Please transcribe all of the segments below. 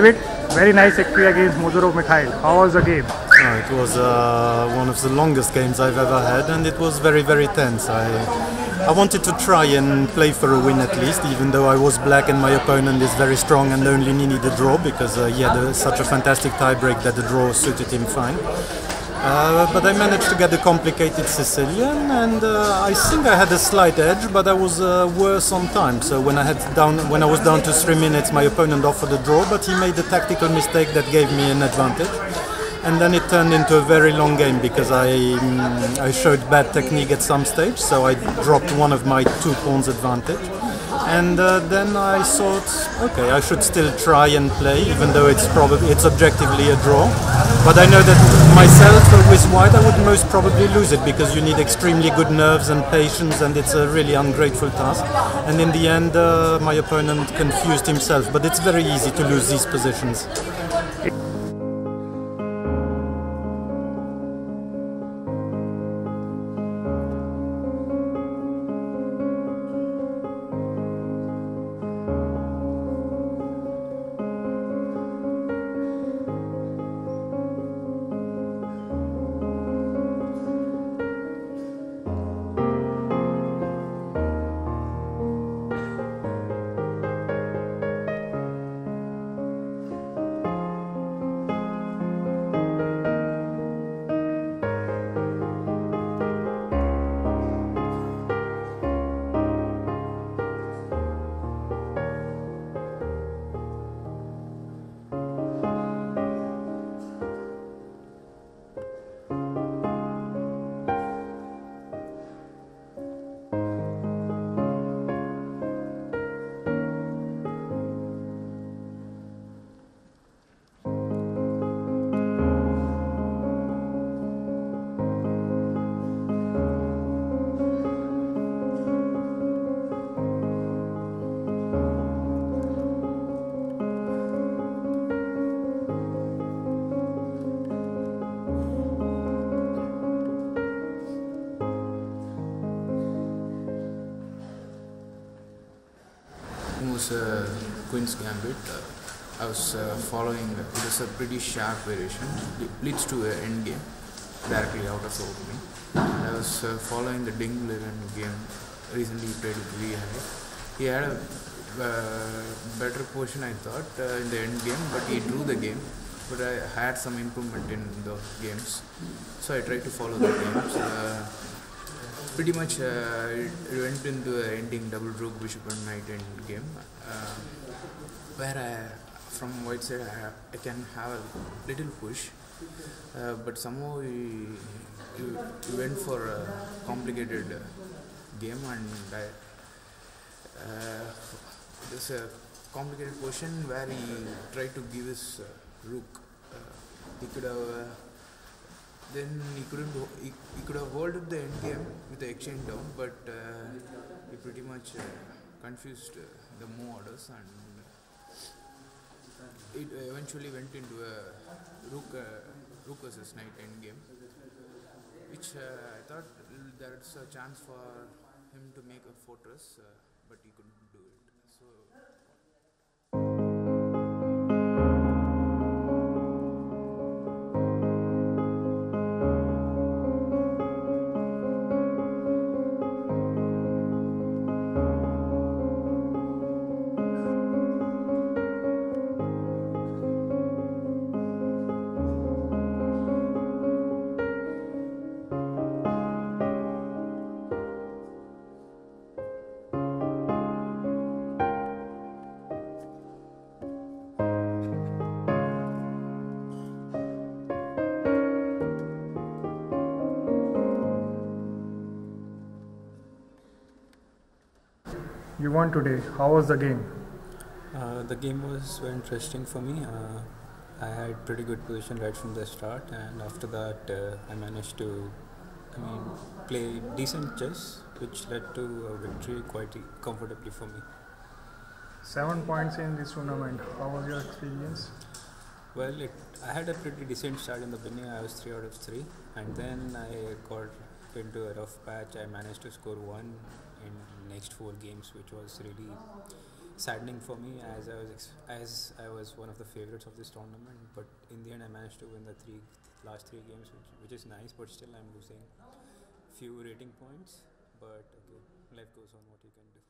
David, very nice victory against Mozorov Mikhail. How was the game? It was one of the longest games I've ever had, and it was very, very tense. I wanted to try and play for a win at least, even though I was black and my opponent is very strong and only needed a draw because he had such a fantastic tiebreak that the draw suited him fine. But I managed to get a complicated Sicilian, and I think I had a slight edge, but I was worse on time. So when I was down to 3 minutes, my opponent offered a draw, but he made a tactical mistake that gave me an advantage. And then it turned into a very long game because I showed bad technique at some stage, so I dropped one of my 2 pawns advantage. And then I thought, okay, I should still try and play, even though it's objectively a draw. But I know that myself with white, I would most probably lose it because you need extremely good nerves and patience, and it's a really ungrateful task. And in the end, my opponent confused himself. But it's very easy to lose these positions. Queen's Gambit. I was following, it was a pretty sharp variation, it leads to an end game directly out of the opening. I was following the Ding Levin game, recently played with VISHAL. He had a better position, I thought, in the end game, but he drew the game. But I had some improvement in the games, so I tried to follow the games. Pretty much it went into an ending double rook, bishop and knight end game, where from white side I can have a little push, but somehow we went for a complicated game, and there's a complicated position where he tried to give his rook. He could have then he could have held up the end game with the exchange down, but he pretty much confused the move orders, and it eventually went into a rook versus knight end game, which I thought there's a chance for him to make a fortress, but he couldn't do it. So You won today. How was the game? The game was very interesting for me. I had pretty good position right from the start, and after that I managed to play decent chess, which led to a victory quite comfortably for me. 7 points in this tournament. How was your experience? Well, I had a pretty decent start in the beginning. I was 3 out of 3, and then I got into a rough patch. I managed to score 1 in next 4 games, which was really saddening for me as I was one of the favorites of this tournament. But in the end, I managed to win the last three games, which is nice. But still, I'm losing few rating points. But okay, life goes on. What you can do.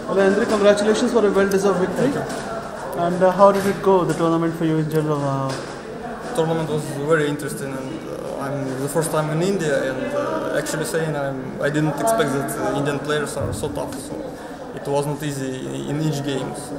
Well, Andre, congratulations for a well-deserved victory. And how did it go, the tournament for you in general? Tournament was very interesting, and I'm the first time in India, and actually saying I didn't expect that Indian players are so tough. So it wasn't easy in each game. So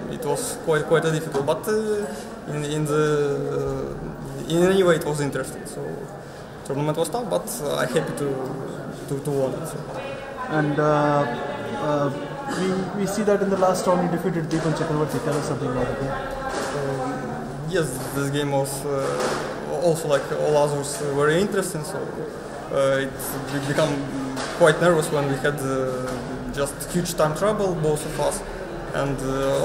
it was quite a difficult, but in any way it was interesting. So tournament was tough, but I'm happy to win it. So. And we see that in the last round you defeated Deepan Chakravarti. Tell us something about it. Yes, this game was also like all others very interesting. So it became quite nervous when we had just huge time trouble, both of us. And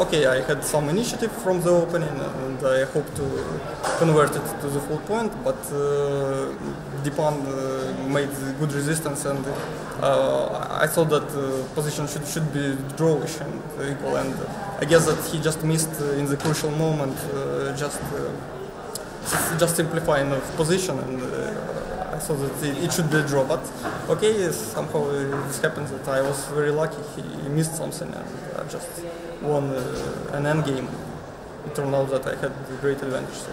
okay, I had some initiative from the opening, and I hope to convert it to the full point. But Deepan made good resistance, and I thought that position should be drawish and equal. And I guess that he just missed in the crucial moment, just simplifying of position, and I thought that it should be a draw. But okay, somehow it happens that I was very lucky. He missed something, and I just won an end game. It turned out that I had a great advantage. So.